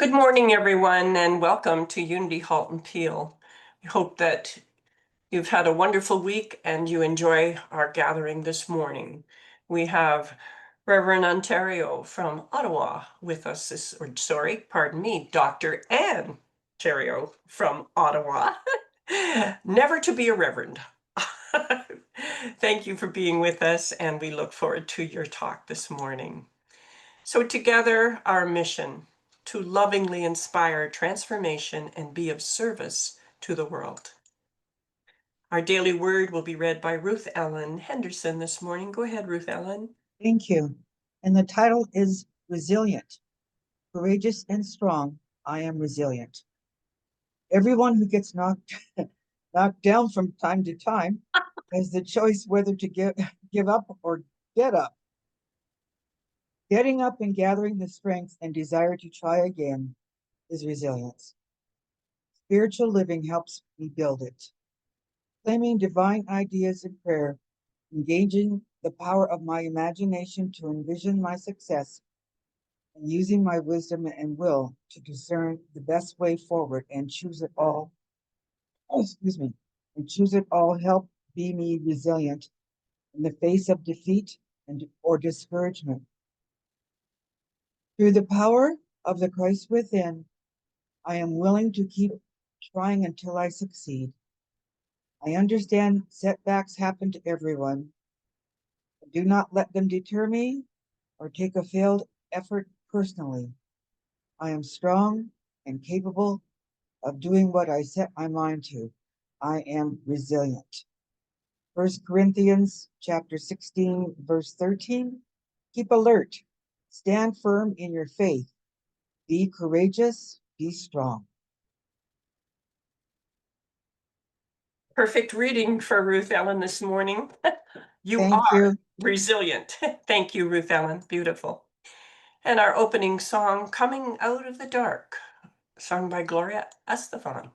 Good morning, everyone, and welcome to Unity Halt and Peel. We hope that you've had a wonderful week and you enjoy our gathering this morning. We have Reverend Therriault from Ottawa with us Dr. Anne Therriault from Ottawa. Never to be a reverend. Thank you for being with us, and we look forward to your talk this morning. So together, our mission: to lovingly inspire transformation and be of service to the world. Our daily word will be read by Ruth Ellen Henderson this morning. Go ahead, Ruth Ellen. Thank you. And the title is Resilient. Courageous and strong, I am resilient. Everyone who gets knocked down from time to time has the choice whether to give up or get up. Getting up and gathering the strength and desire to try again is resilience. Spiritual living helps me build it. Claiming divine ideas in prayer, engaging the power of my imagination to envision my success, and using my wisdom and will to discern the best way forward and choose it all. And choose it all help be me resilient in the face of defeat or discouragement. Through the power of the Christ within, I am willing to keep trying until I succeed. I understand setbacks happen to everyone. Do not let them deter me or take a failed effort personally. I am strong and capable of doing what I set my mind to. I am resilient. 1 Corinthians chapter 16, verse 13. Keep alert. Stand firm in your faith. Be courageous. Be strong. Perfect reading for Ruth Ellen this morning. You Thank are you. resilient. Thank you, Ruth Ellen. Beautiful. And our opening song, Coming Out of the Dark, sung by Gloria Estefan.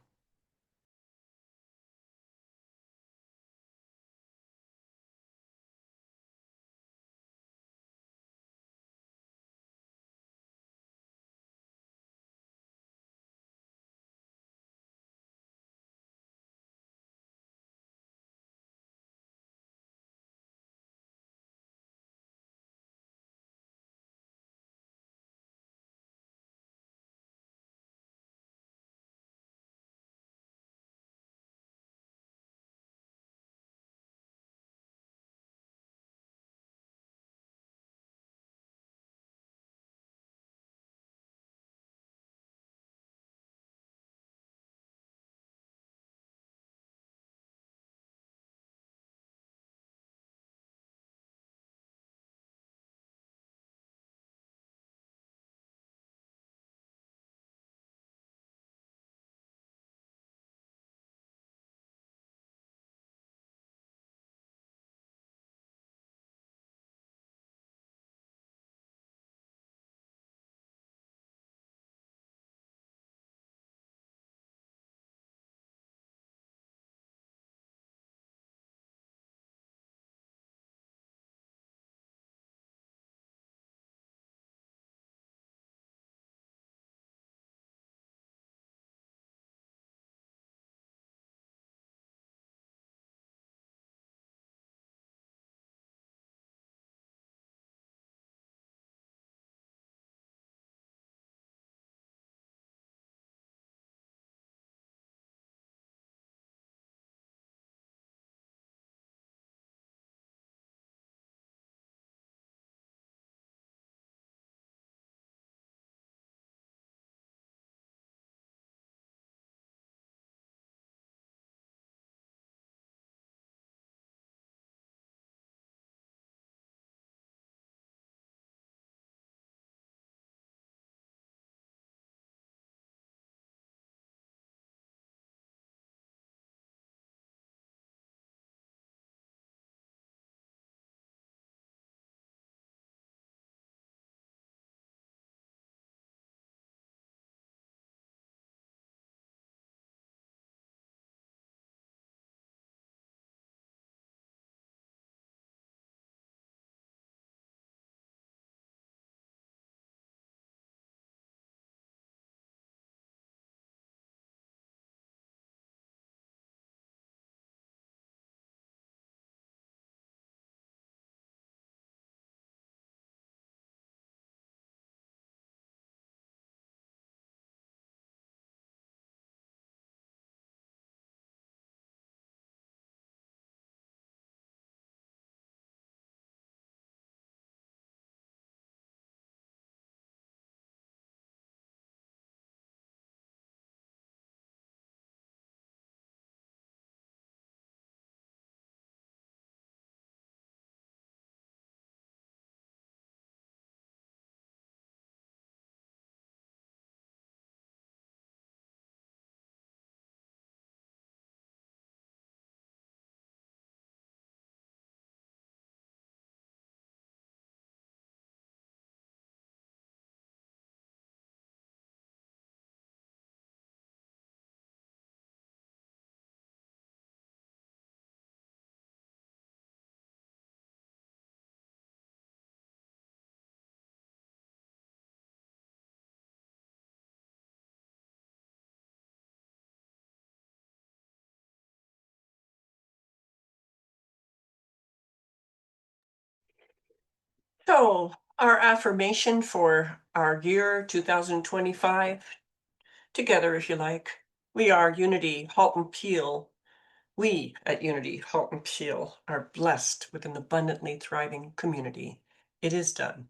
So, our affirmation for our year 2025, together if you like. We are Unity, Halton Peel. We at Unity, Halton Peel are blessed with an abundantly thriving community. It is done,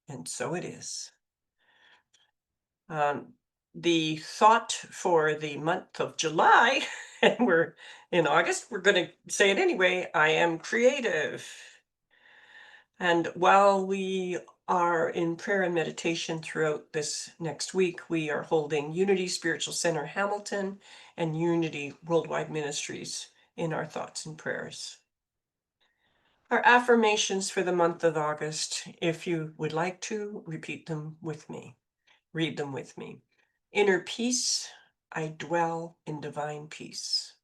and so it is. Um, the thought for the month of July, and we're in August, we're going to say it anyway. I am creative. And while we are in prayer and meditation throughout this next week, we are holding Unity Spiritual Center Hamilton and Unity Worldwide Ministries in our thoughts and prayers. Our affirmations for the month of August, if you would like to, repeat them with me. Read them with me. Inner peace, I dwell in divine peace.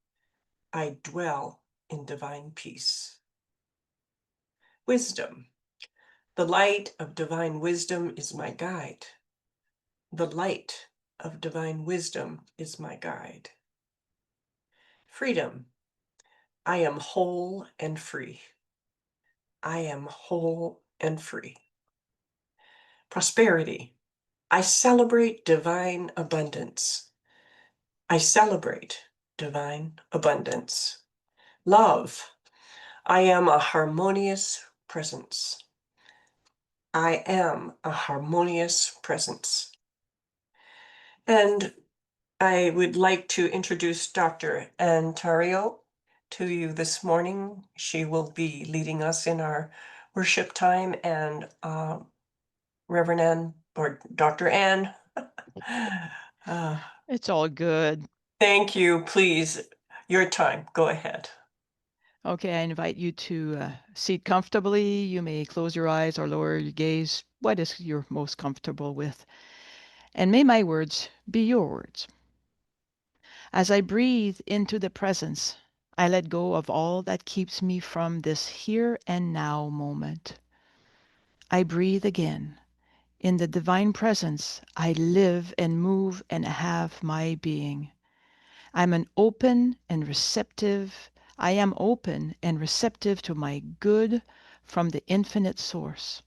I dwell in divine peace. Wisdom, the light of divine wisdom is my guide. The light of divine wisdom is my guide. Freedom, I am whole and free. I am whole and free. Prosperity, I celebrate divine abundance. I celebrate divine abundance. Love, I am a harmonious presence. I am a harmonious presence. And I would like to introduce Dr. Anne Therriault to you this morning. She will be leading us in our worship time, and Reverend Anne, or Dr. Anne, It's all good. thank you. Please, your time. Go ahead. Okay, I invite you to seat comfortably. You may close your eyes or lower your gaze. What is you're most comfortable with? And may my words be your words. As I breathe into the presence, I let go of all that keeps me from this here and now moment. I breathe again. In the divine presence, I live and move and have my being. I am open and receptive to my good from the infinite source.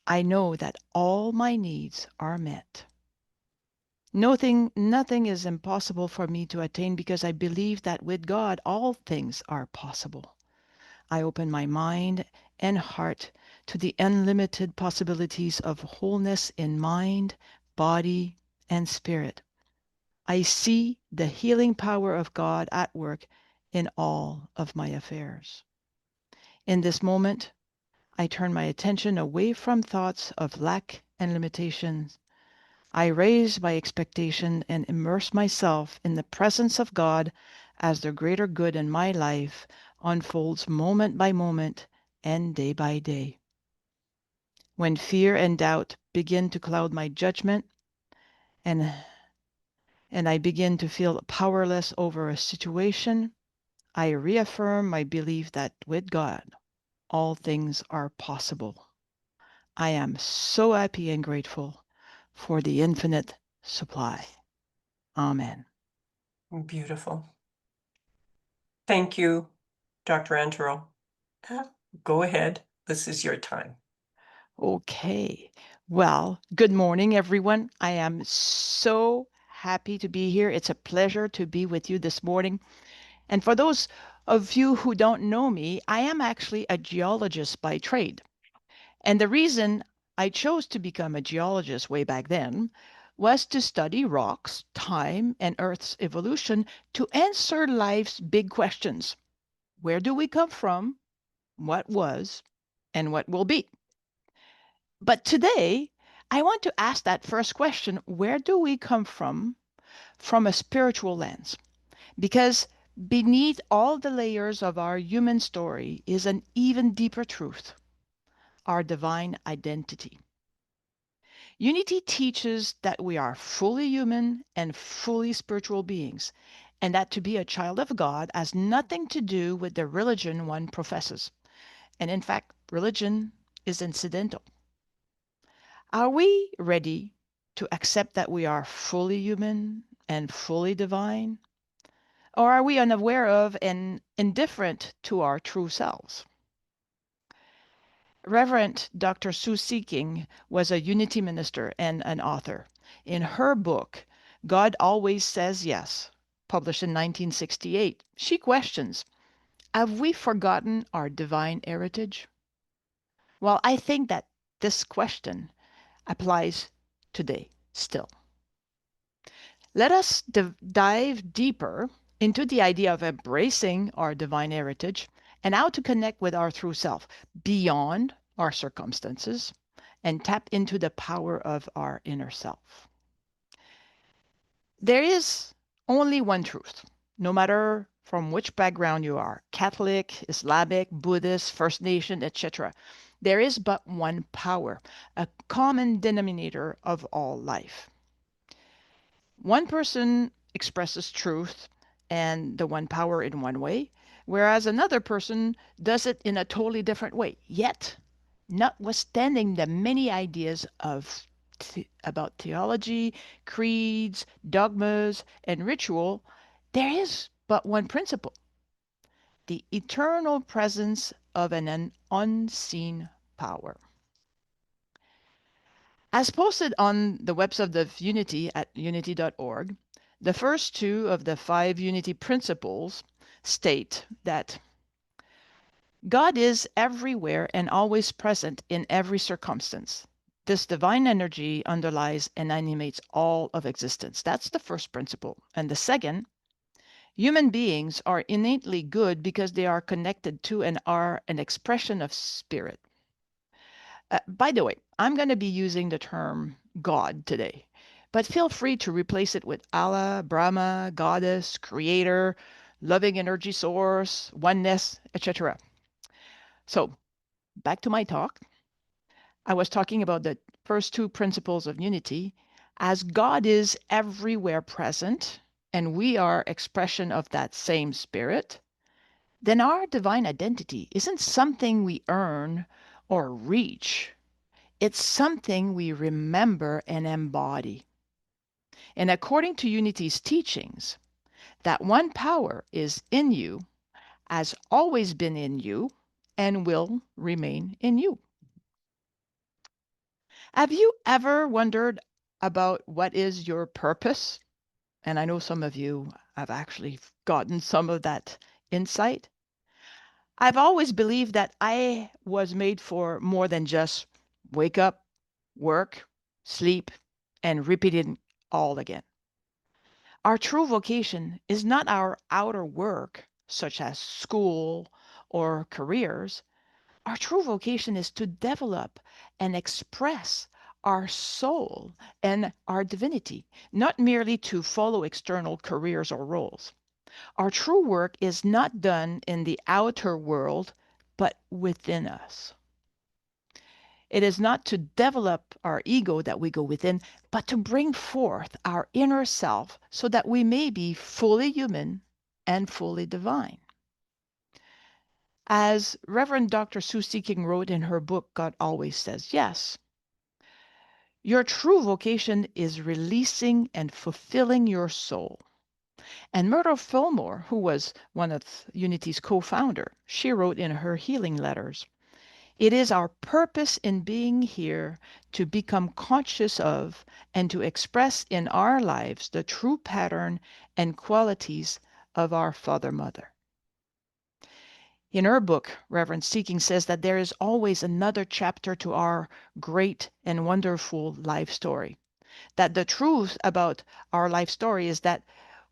I know that all my needs are met. Nothing is impossible for me to attain because I believe that with God all things are possible. I open my mind and heart to the unlimited possibilities of wholeness in mind, body, and spirit. I see the healing power of God at work in all of my affairs. In this moment, I turn my attention away from thoughts of lack and limitations. I raise my expectation and immerse myself in the presence of God as the greater good in my life unfolds moment by moment and day by day. When fear and doubt begin to cloud my judgment and I begin to feel powerless over a situation, I reaffirm my belief that with God, all things are possible. I am so happy and grateful for the infinite supply. Amen. Beautiful. Thank you, Dr. Antero. Go ahead. This is your time. Okay. Well, good morning, everyone. I am so happy to be here. It's a pleasure to be with you this morning. And for those of you who don't know me, I am actually a geologist by trade. And the reason I chose to become a geologist way back then was to study rocks, time, and Earth's evolution to answer life's big questions. Where do we come from? What was? And what will be? But today, I want to ask that first question, where do we come from a spiritual lens? Because beneath all the layers of our human story is an even deeper truth, our divine identity. Unity teaches that we are fully human and fully spiritual beings, and that to be a child of God has nothing to do with the religion one professes. And in fact, religion is incidental. Are we ready to accept that we are fully human and fully divine? Or are we unaware of and indifferent to our true selves? Reverend Dr. Sue Seeking was a unity minister and an author. In her book, God Always Says Yes, published in 1968, she questions, have we forgotten our divine heritage? Well, I think that this question applies today still. Let us dive deeper into the idea of embracing our divine heritage and how to connect with our true self beyond our circumstances and tap into the power of our inner self. There is only one truth, no matter from which background you are, Catholic, Islamic, Buddhist, First Nation, etc. There is but one power, a common denominator of all life. One person expresses truth and the one power in one way, whereas another person does it in a totally different way. Yet, notwithstanding the many ideas about theology, creeds, dogmas, and ritual, there is but one principle, the eternal presence of an unseen power. As posted on the website of Unity at unity.org, the first two of the 5 Unity principles state that God is everywhere and always present in every circumstance. This divine energy underlies and animates all of existence. That's the first principle. And the second, human beings are innately good because they are connected to and are an expression of spirit. By the way, I'm going to be using the term God today, but feel free to replace it with Allah, Brahma, Goddess, Creator, loving energy source, oneness, etc. So, back to my talk. I was talking about the first two principles of unity. As God is everywhere present, and we are expression of that same spirit, then our divine identity isn't something we earn or reach. It's something we remember and embody. And according to Unity's teachings, that one power is in you, has always been in you, and will remain in you. Have you ever wondered about what is your purpose? And I know some of you have actually gotten some of that insight. I've always believed that I was made for more than just wake up, work, sleep, and repeat it all again. Our true vocation is not our outer work, such as school or careers. Our true vocation is to develop and express our soul and our divinity, not merely to follow external careers or roles. Our true work is not done in the outer world, but within us. It is not to develop our ego that we go within, but to bring forth our inner self so that we may be fully human and fully divine. As Reverend Dr. Sue Seeking wrote in her book, God Always Says Yes, your true vocation is releasing and fulfilling your soul. And Myrtle Fillmore, who was one of Unity's co-founder, she wrote in her healing letters, it is our purpose in being here to become conscious of and to express in our lives the true pattern and qualities of our Father Mother. In her book, Reverend Seeking says that there is always another chapter to our great and wonderful life story. That the truth about our life story is that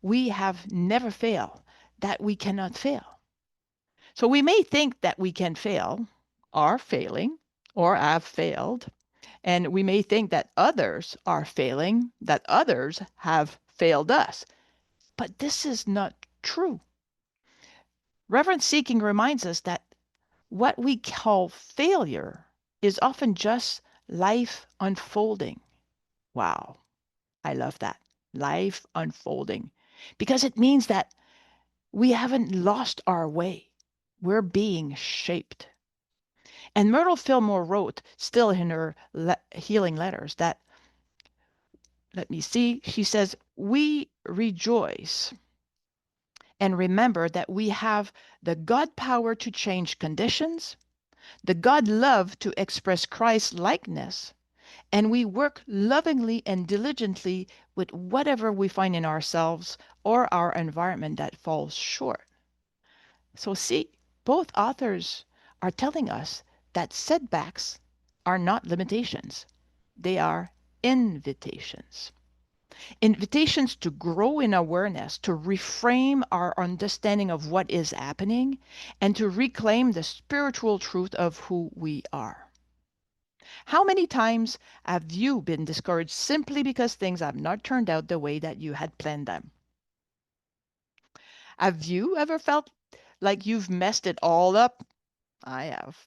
we have never failed, that we cannot fail. So we may think that we can fail, are failing, or have failed, and we may think that others are failing, that others have failed us. But this is not true. Reverend Seeking reminds us that what we call failure is often just life unfolding. Wow, I love that. Life unfolding. Because it means that we haven't lost our way. We're being shaped. And Myrtle Fillmore wrote, still in her healing letters, that, let me see, she says, we rejoice and remember that we have the God power to change conditions, The God love to express Christ's likeness, and we work lovingly and diligently with whatever we find in ourselves or our environment that falls short. So, see, both authors are telling us that setbacks are not limitations, they are invitations. Invitations to grow in awareness, to reframe our understanding of what is happening, and to reclaim the spiritual truth of who we are. How many times have you been discouraged simply because things have not turned out the way that you had planned them? Have you ever felt like you've messed it all up? I have.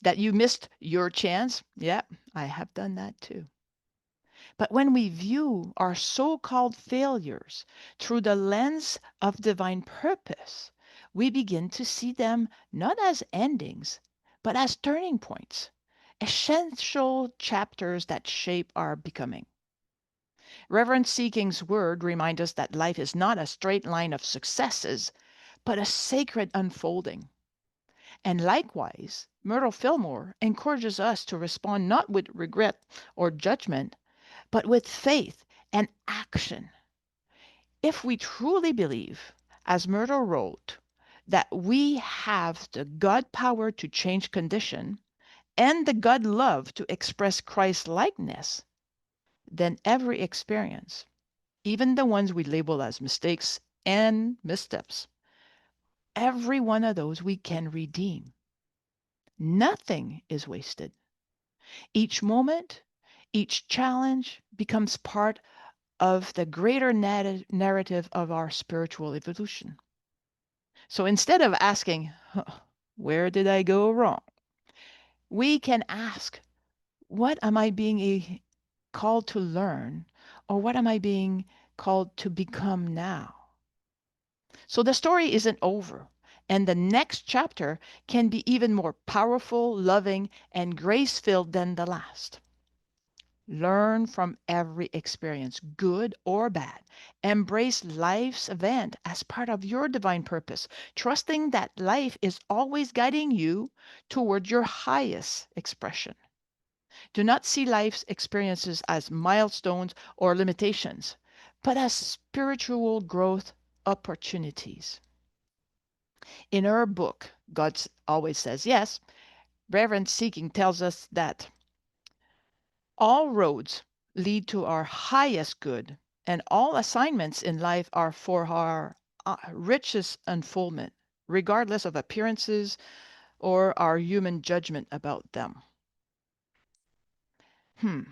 That you missed your chance? Yeah, I have done that too. But when we view our so called failures through the lens of divine purpose, we begin to see them not as endings, but as turning points, essential chapters that shape our becoming. Reverend Seeking's word reminds us that life is not a straight line of successes, but a sacred unfolding. And likewise, Myrtle Fillmore encourages us to respond not with regret or judgment, but with faith and action. If we truly believe, as Myrtle wrote, that we have the God power to change condition and the God love to express Christ likeness, then every experience, even the ones we label as mistakes and missteps, every one of those we can redeem. Nothing is wasted. Each moment, each challenge becomes part of the greater narrative of our spiritual evolution. So instead of asking, where did I go wrong? We can ask, what am I being called to learn? Or what am I being called to become now? So the story isn't over. And the next chapter can be even more powerful, loving, and grace filled than the last. Learn from every experience, good or bad. Embrace life's event as part of your divine purpose, trusting that life is always guiding you toward your highest expression. Do not see life's experiences as milestones or limitations, but as spiritual growth opportunities. In her book, God Always Says Yes, Reverend Seeking tells us that all roads lead to our highest good, and all assignments in life are for our richest unfoldment, regardless of appearances or our human judgment about them. Hmm.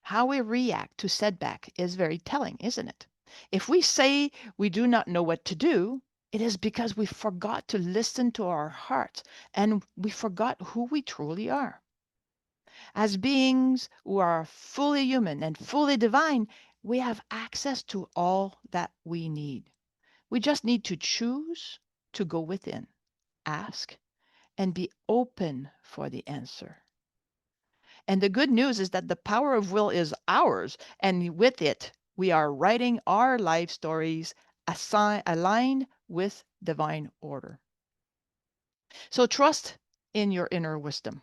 How we react to setback is very telling, isn't it? If we say we do not know what to do, it is because we forgot to listen to our hearts and we forgot who we truly are. As beings who are fully human and fully divine, we have access to all that we need. We just need to choose to go within, ask, and be open for the answer. And the good news is that the power of will is ours, and with it, we are writing our life stories aligned with divine order. So trust in your inner wisdom.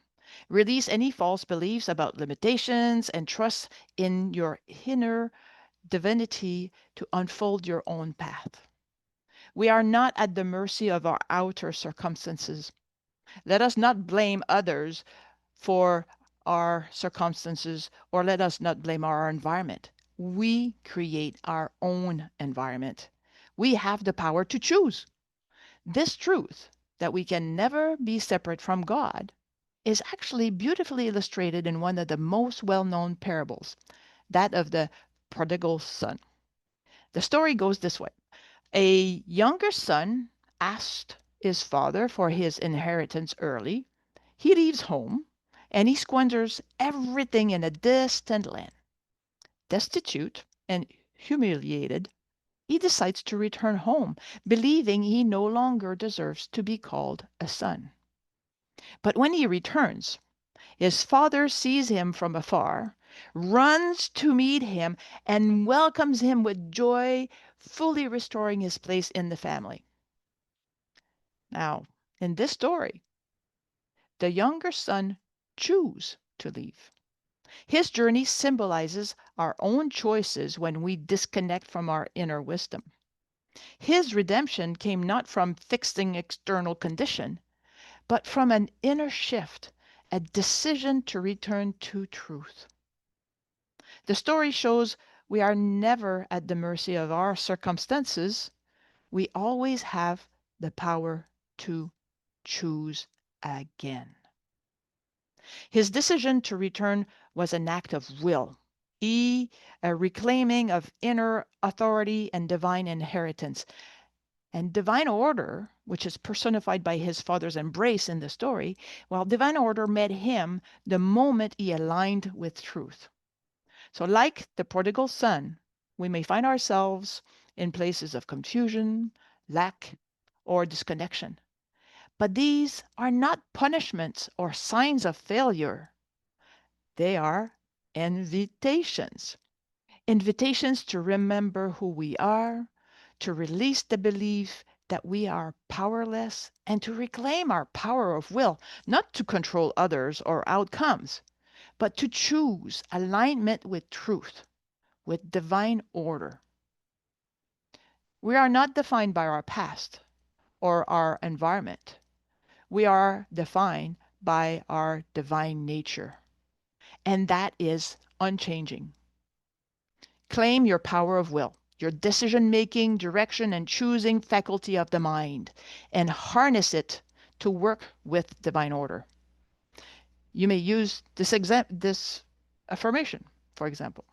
Release any false beliefs about limitations and trust in your inner divinity to unfold your own path. We are not at the mercy of our outer circumstances. Let us not blame others for our circumstances, or let us not blame our environment. We create our own environment. We have the power to choose. This truth that we can never be separate from God is actually beautifully illustrated in one of the most well known parables, that of the prodigal son. The story goes this way: a younger son asked his father for his inheritance early. He leaves home and he squanders everything in a distant land. Destitute and humiliated, he decides to return home, believing he no longer deserves to be called a son. But when he returns, his father sees him from afar, runs to meet him, and welcomes him with joy, fully restoring his place in the family. Now, in this story, the younger son choose to leave. His journey symbolizes our own choices when we disconnect from our inner wisdom. His redemption came not from fixing external condition, but from an inner shift, a decision to return to truth. The story shows we are never at the mercy of our circumstances. We always have the power to choose again. His decision to return was an act of will, a reclaiming of inner authority and divine inheritance. And divine order, which is personified by his father's embrace in the story, well, divine order met him the moment he aligned with truth. So, like the prodigal son, we may find ourselves in places of confusion, lack, or disconnection. But these are not punishments or signs of failure. They are invitations. Invitations to remember who we are, to release the belief that we are powerless, and to reclaim our power of will, not to control others or outcomes, but to choose alignment with truth, with divine order. We are not defined by our past or our environment. We are defined by our divine nature, and that is unchanging. Claim your power of will, your decision making, direction, and choosing faculty of the mind, and harness it to work with divine order. You may use this affirmation, for example.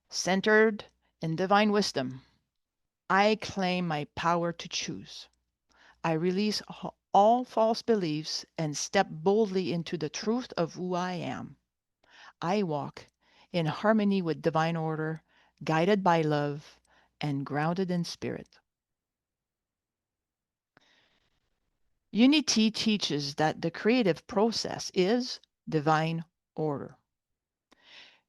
Centered in divine wisdom, I claim my power to choose. I release all false beliefs and step boldly into the truth of who I am. I walk in harmony with divine order, guided by love and grounded in spirit. Unity teaches that the creative process is divine order.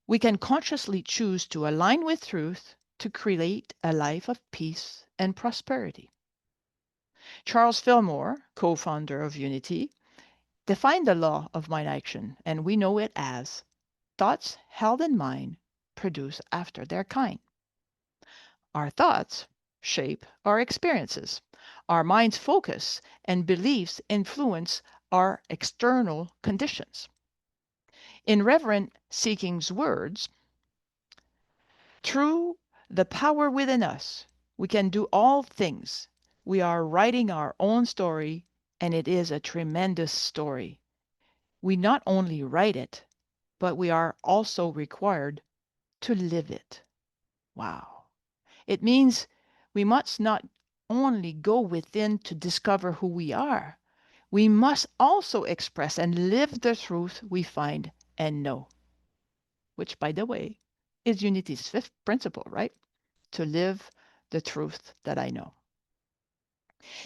We can consciously choose to align with truth to create a life of peace and prosperity. Charles Fillmore, co-founder of Unity, defined the law of mind action, and we know it as thoughts held in mind produce after their kind. Our thoughts shape our experiences. Our mind's focus and beliefs influence our external conditions. In Reverend Sikking's words, through the power within us, we can do all things. We are writing our own story, and it is a tremendous story. We not only write it, but we are also required to live it. Wow. It means we must not only go within to discover who we are, we must also express and live the truth we find and know, which, by the way, is Unity's fifth principle, right? To live the truth that I know.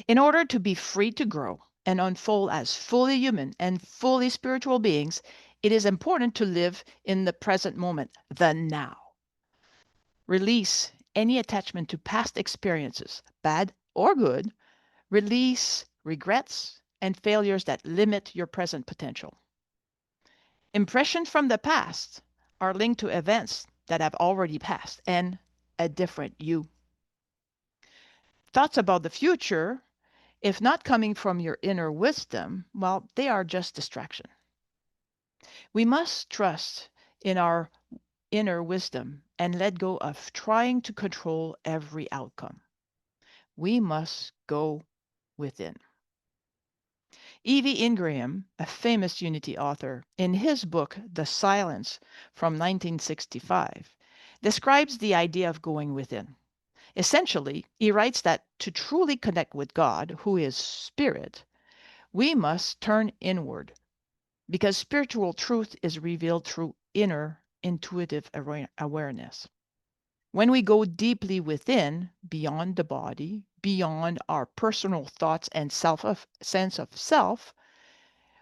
In order to be free to grow and unfold as fully human and fully spiritual beings, it is important to live in the present moment, the now. Release any attachment to past experiences, bad or good. Release regrets and failures that limit your present potential. Impressions from the past are linked to events that have already passed and a different you. Thoughts about the future, if not coming from your inner wisdom, well, they are just distraction. We must trust in our inner wisdom and let go of trying to control every outcome. We must go within. E.V. Ingraham, a famous Unity author, in his book The Silence from 1965, describes the idea of going within. Essentially, he writes that to truly connect with God, who is spirit, we must turn inward because spiritual truth is revealed through inner intuitive awareness. When we go deeply within, beyond the body, beyond our personal thoughts and sense of self,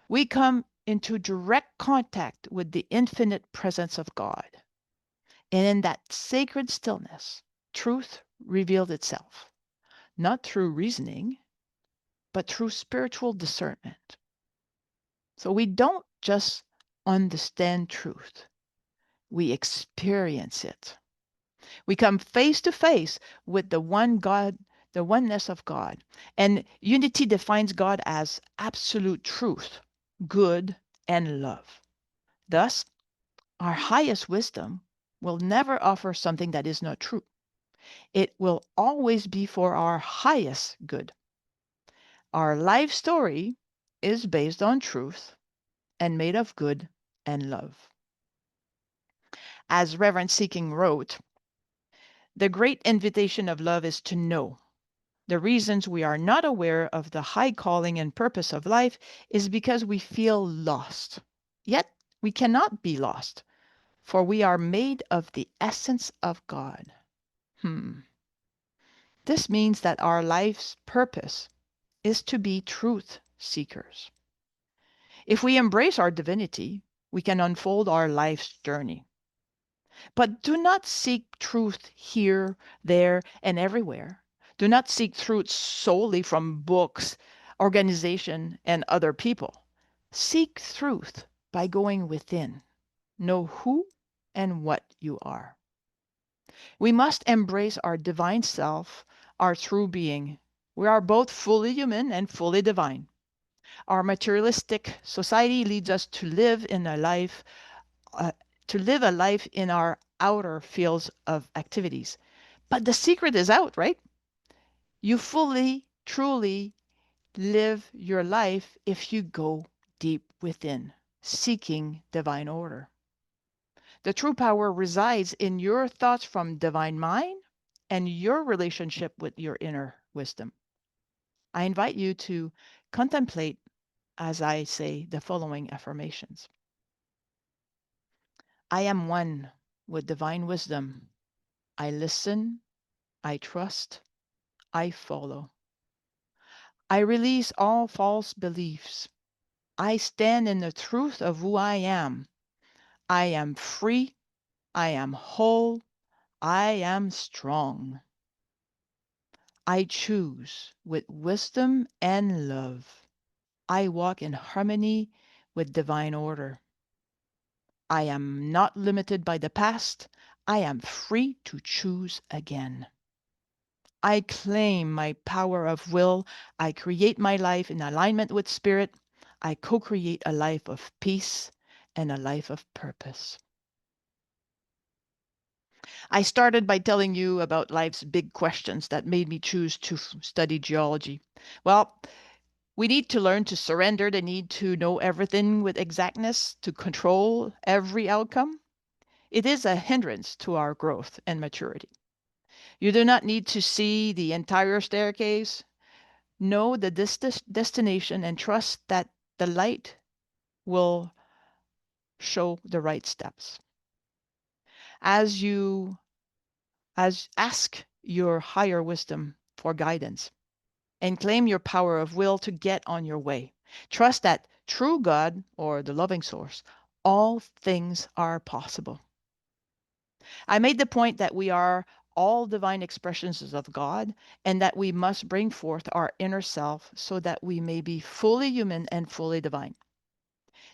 we come into direct contact with the infinite presence of God. And in that sacred stillness, truth revealed itself, not through reasoning, but through spiritual discernment. So we don't just understand truth, we experience it. We come face to face with the one God, the oneness of God. And unity defines God as absolute truth, good, and love. Thus, our highest wisdom will never offer something that is not true. It will always be for our highest good. Our life story is based on truth and made of good and love. As Reverend Sikking wrote, the great invitation of love is to know. The reasons we are not aware of the high calling and purpose of life is because we feel lost. Yet we cannot be lost, for we are made of the essence of God. This means that our life's purpose is to be truth seekers. If we embrace our divinity, we can unfold our life's journey. But do not seek truth here, there, and everywhere. Do not seek truth solely from books, organization, and other people. Seek truth by going within. Know who and what you are. We must embrace our divine self, our true being. We are both fully human and fully divine. Our materialistic society leads us uh, to live a life in our outer fields of activities. But the secret is out, right? You fully, truly live your life if you go deep within, seeking divine order. The true power resides in your thoughts from divine mind and your relationship with your inner wisdom. I invite you to contemplate as I say the following affirmations. I am one with divine wisdom. I listen, I trust, I follow. I release all false beliefs. I stand in the truth of who I am. I am free. I am whole. I am strong. I choose with wisdom and love. I walk in harmony with divine order. I am not limited by the past. I am free to choose again. I claim my power of will. I create my life in alignment with spirit. I co-create a life of peace and a life of purpose. I started by telling you about life's big questions that made me choose to study geology. Well, we need to learn to surrender the need to know everything with exactness, to control every outcome. It is a hindrance to our growth and maturity. You do not need to see the entire staircase. Know the destination and trust that the light will show the right steps. As you ask your higher wisdom for guidance and claim your power of will to get on your way. Trust that through God or the loving source, all things are possible. I made the point that we are all divine expressions of God and that we must bring forth our inner self so that we may be fully human and fully divine.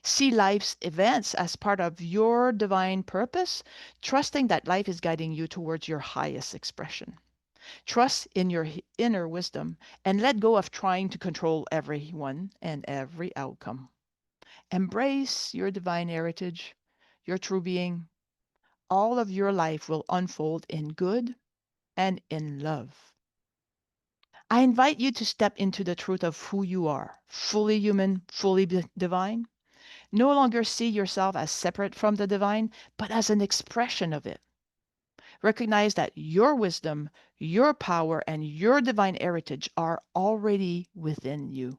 See life's events as part of your divine purpose, trusting that life is guiding you towards your highest expression. Trust in your inner wisdom and let go of trying to control everyone and every outcome. Embrace your divine heritage, your true being. All of your life will unfold in good and in love. I invite you to step into the truth of who you are, fully human, fully divine. No longer see yourself as separate from the divine, but as an expression of it. Recognize that your wisdom, your power, and your divine heritage are already within you.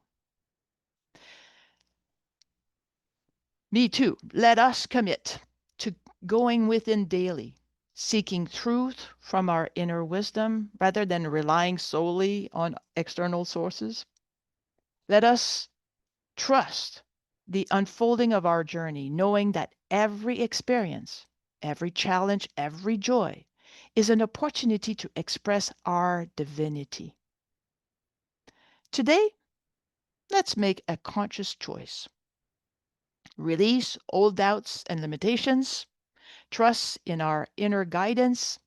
Me too. Let us commit to going within daily, seeking truth from our inner wisdom rather than relying solely on external sources. Let us trust the unfolding of our journey, knowing that every experience, every challenge, every joy is an opportunity to express our divinity. Today, let's make a conscious choice. Release old doubts and limitations. Trust in our inner guidance.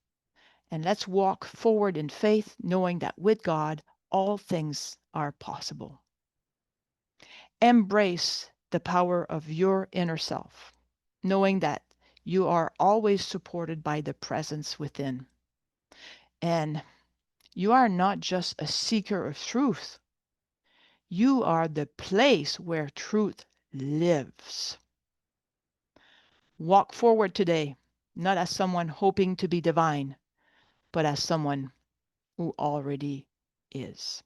And let's walk forward in faith, knowing that with God, all things are possible. Embrace the power of your inner self, knowing that you are always supported by the presence within. And you are not just a seeker of truth, you are the place where truth lives. Walk forward today, not as someone hoping to be divine, but as someone who already is.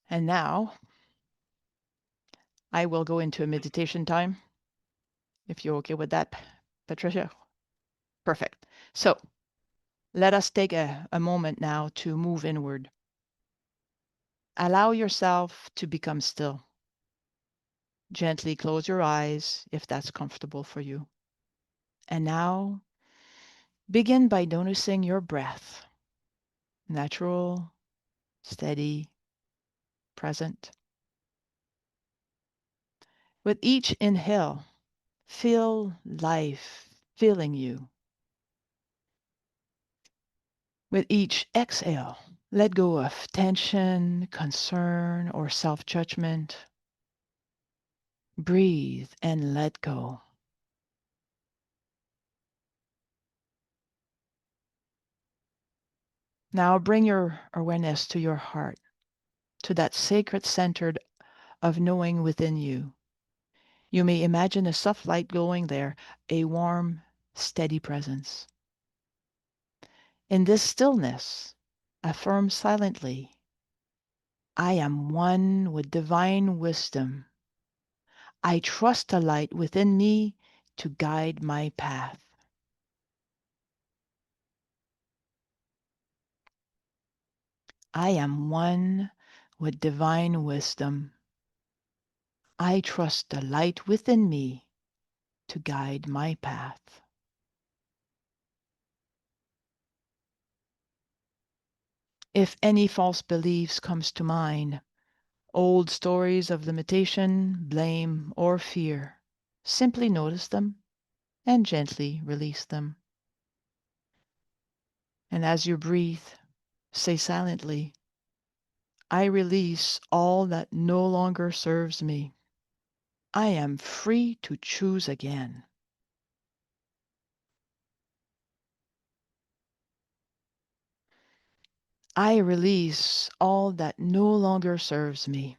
And now I will go into a meditation time, if you're okay with that, Patricia. Perfect. So let us take a moment now to move inward. Allow yourself to become still. Gently close your eyes if that's comfortable for you. And now begin by noticing your breath. Natural, steady, present. With each inhale, feel life filling you. With each exhale, let go of tension, concern, or self-judgment. Breathe and let go. Now bring your awareness to your heart, to that sacred center of knowing within you. You may imagine a soft light glowing there, a warm, steady presence. In this stillness, affirm silently, I am one with divine wisdom. I trust the light within me to guide my path. I am one with divine wisdom. I trust the light within me to guide my path. If any false beliefs comes to mind, old stories of limitation, blame, or fear, simply notice them and gently release them. And as you breathe, say silently, I release all that no longer serves me. I am free to choose again. I release all that no longer serves me.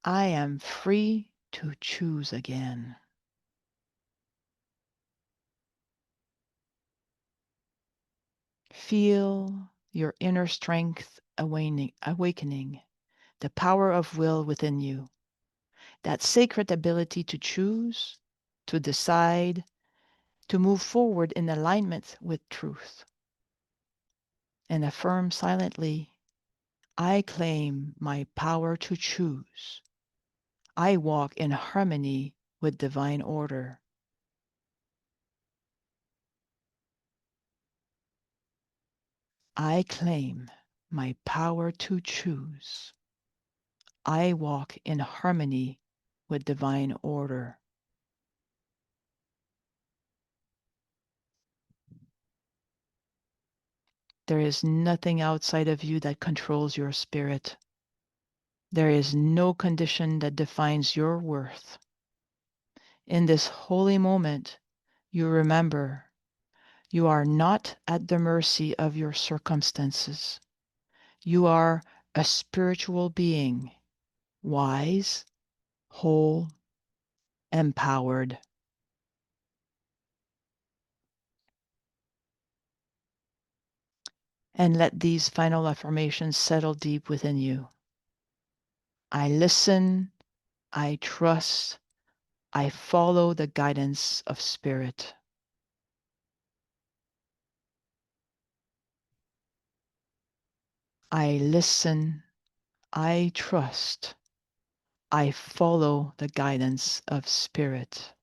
I am free to choose again. Feel your inner strength awakening, the power of will within you, that sacred ability to choose, to decide, to move forward in alignment with truth. And affirm silently, I claim my power to choose. I walk in harmony with divine order. I claim my power to choose. I walk in harmony with divine order. There is nothing outside of you that controls your spirit. There is no condition that defines your worth. In this holy moment, you remember you are not at the mercy of your circumstances. You are a spiritual being, wise, whole, empowered. And let these final affirmations settle deep within you. I listen, I trust, I follow the guidance of Spirit. I listen, I trust, I follow the guidance of Spirit.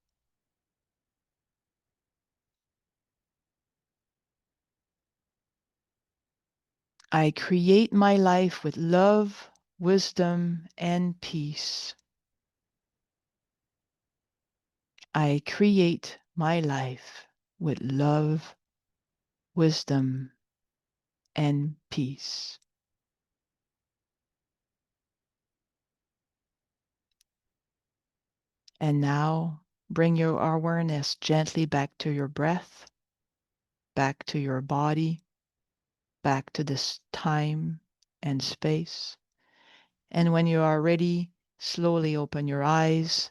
I create my life with love, wisdom, and peace. I create my life with love, wisdom, and peace. And now bring your awareness gently back to your breath, back to your body, back to this time and space. And when you are ready, slowly open your eyes.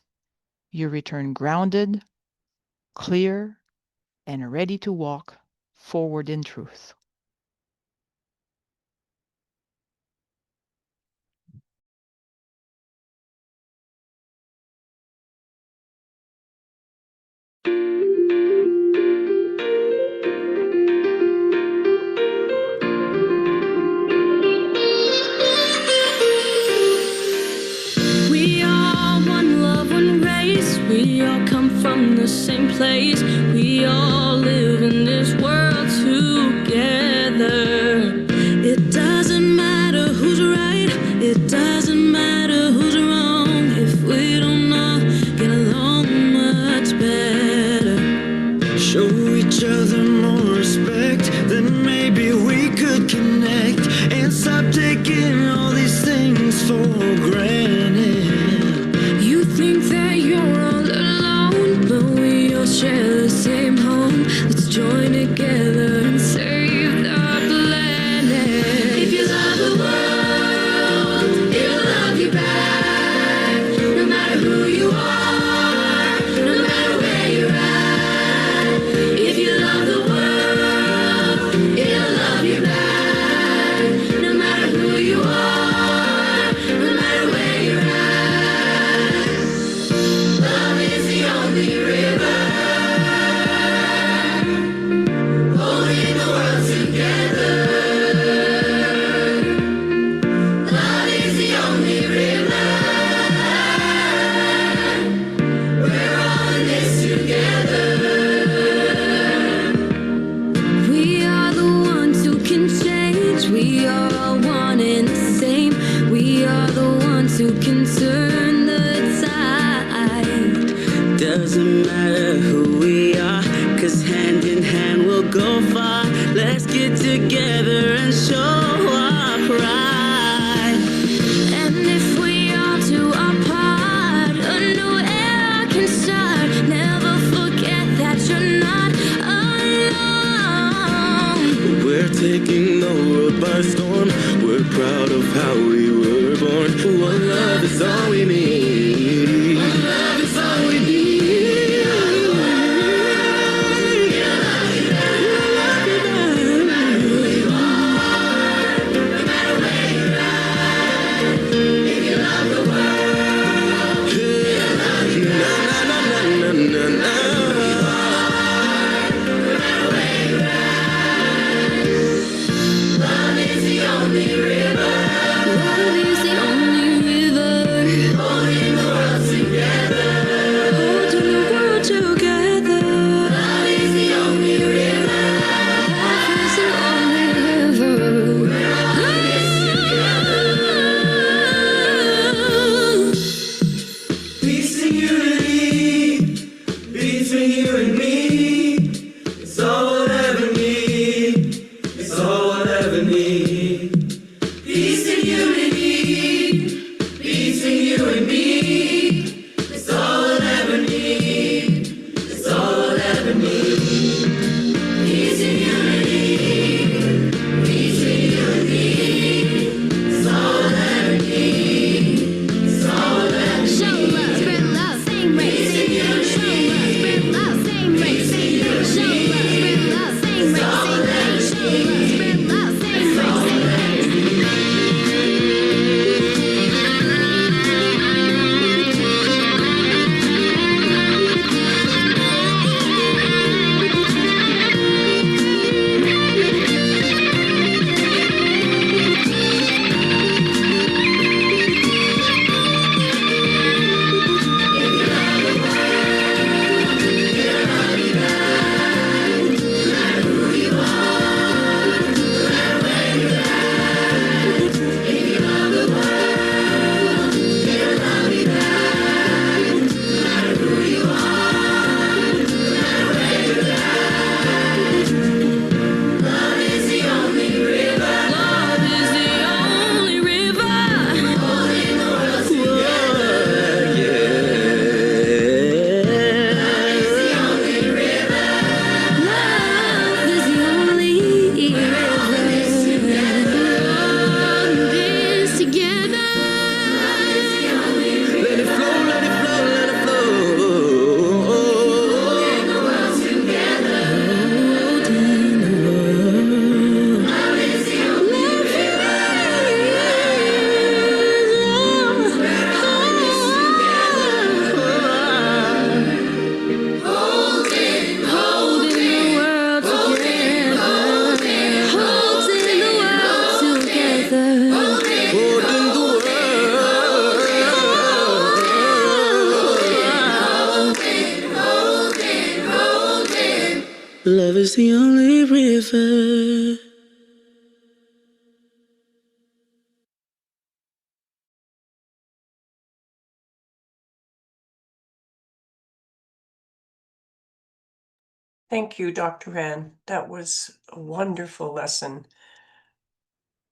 You return grounded, clear, and ready to walk forward in truth. We are one love, one race. We all come from the same place. We all live in this world together. It doesn't matter who's right. It doesn't matter who's wrong. If we don't all get along much better. Show each other more respect, then maybe we could connect and stop taking all these things for granted. You think that you're all alone, but we all share the same home. Let's join together and save the planet. If you love the world, it'll love you back. No matter who you are, no matter where you're at. If you love the world, it'll love you back. No matter who you are, no matter where you're at. Love is the only river holding the world together. Love is the only river. We're all in this together. We are the ones who can change. We are all one and the same. We are the ones who can turn the tide. Doesn't matter who we are, 'cause hand in hand we'll go far. Let's get together and show our pride. And if we all do our part, a new era can start. Never forget that you're not alone. We're taking the world by storm. We're proud of how we were born. One love is all we need. One love is all we need. Love is the only river. Love is the only river holding the world together. Holding the world together. Love is the only river. Love is the only river. We're all in this together. Peace and unity between you and me. It's all we'll ever need. It's all we'll ever need. Peace and unity between you and me. It's all we'll ever need. It's all we'll ever need. Peace and unity between you and me. It's all we'll ever need. It's all we'll ever need. Show love, spread love, sing Love is the only river. Thank you, Dr. Ann. That was a wonderful lesson.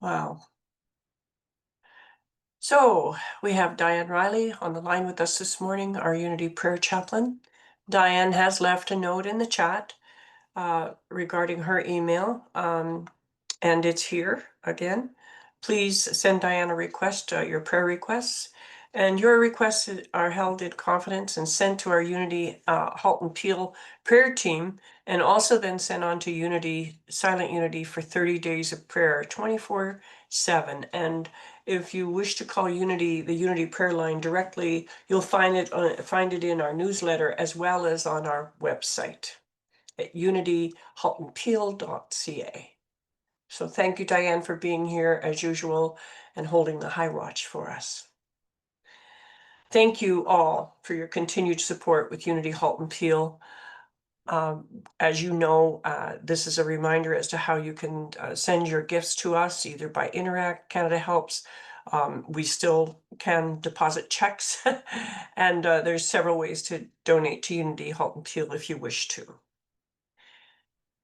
Wow. So we have Diane Riley on the line with us this morning, our Unity Prayer Chaplain. Diane has left a note in the chat regarding her email, and it's here again. Please send Diane a request, your prayer requests, and your requests are held in confidence and sent to our Unity Halton Peel prayer team, and also then sent on to Unity, Silent Unity, for 30 days of prayer, 24/7. And if you wish to call Unity, the Unity prayer line directly, you'll find it in our newsletter as well as on our website at unityhaltonpeel.ca. So thank you, Diane, for being here as usual and holding the high watch for us. Thank you all for your continued support with Unity Halton Peel. As you know, this is a reminder as to how you can send your gifts to us, either by Interact, Canada Helps. We still can deposit checks, and there's several ways to donate to Unity Halton Peel if you wish to.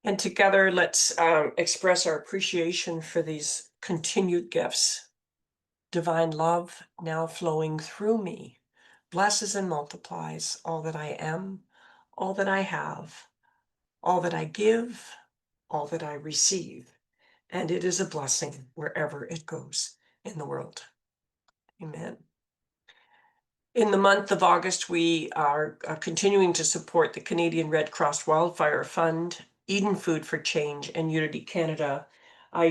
And together, let's express our appreciation for these continued gifts. Divine love now flowing through me blesses and multiplies all that I am, all that I have, all that I give, all that I receive. And it is a blessing wherever it goes in the world. Amen. In the month of August, we are continuing to support the Canadian Red Cross Wildfire Fund, Eden Food for Change, and Unity Canada. I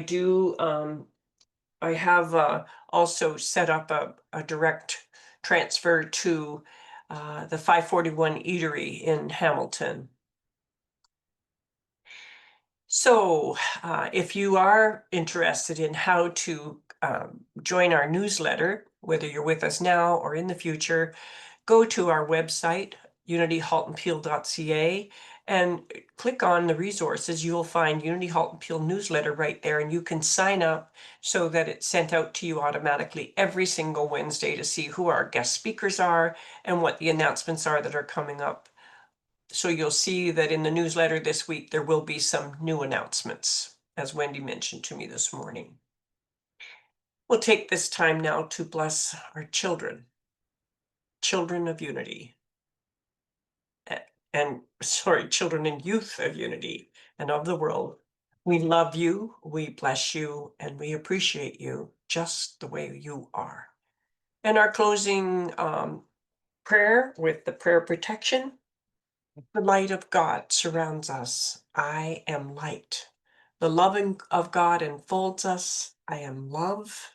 have also set up a direct transfer to the 541 Eatery in Hamilton. So if you are interested in how to join our newsletter, whether you're with us now or in the future, go to our website, unityhaltonpeel.ca, and click on the resources. You'll find Unity Halton Peel newsletter right there, and you can sign up so that it's sent out to you automatically every single Wednesday to see who our guest speakers are and what the announcements are that are coming up. So you'll see that in the newsletter this week, there will be some new announcements, as Wendy mentioned to me this morning. We'll take this time now to bless our children, children of Unity, children and youth of Unity and of the world. We love you, we bless you, and we appreciate you just the way you are. And our closing prayer with the prayer protection. The light of God surrounds us. I am light. The loving of God enfolds us. I am love.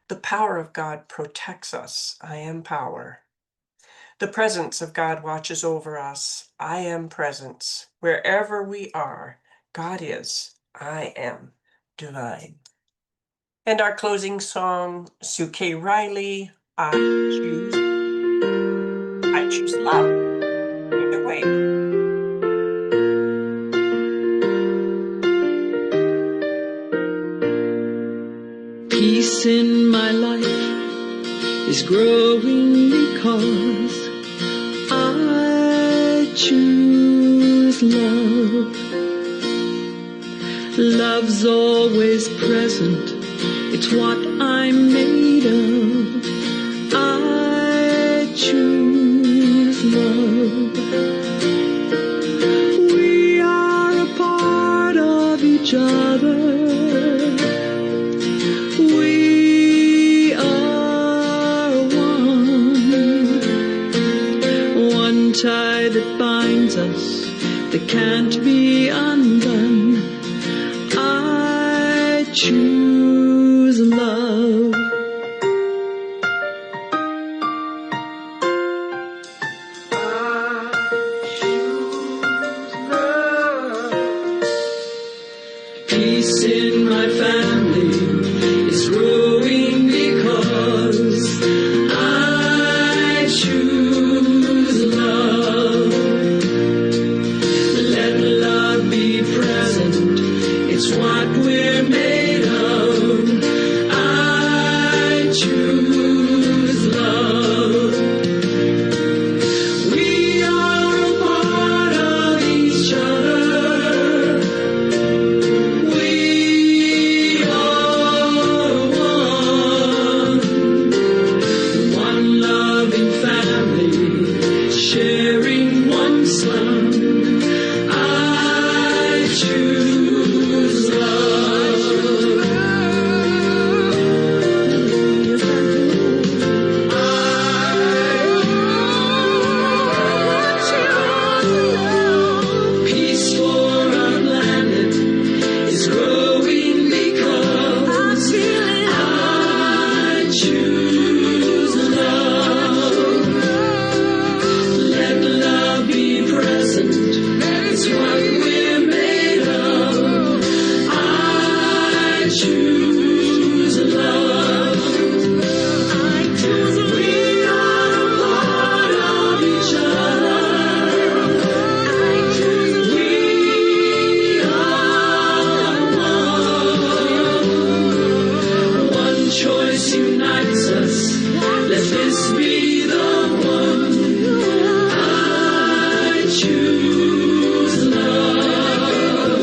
The power of God protects us. I am power. The presence of God watches over us. I am presence. Wherever we are, God is. I am divine. And our closing song, Sue K. Riley, I choose love. Either way. Peace in my life is growing because I choose love. Love's always present, it's what I'm made of. I choose love. We are a part of each other. We are one tie that binds us, that can't be undone. I choose love. Peace in my family is growing because I choose love. Let love bearing one son. I choose love. Peace for our planet is growing because I choose love. Let love be present. It's what we're made of. I choose love. We are a part of each other. We are one. One choice unites us. Let this be the one. I choose love.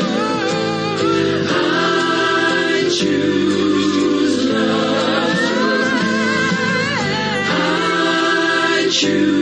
I choose love. I choose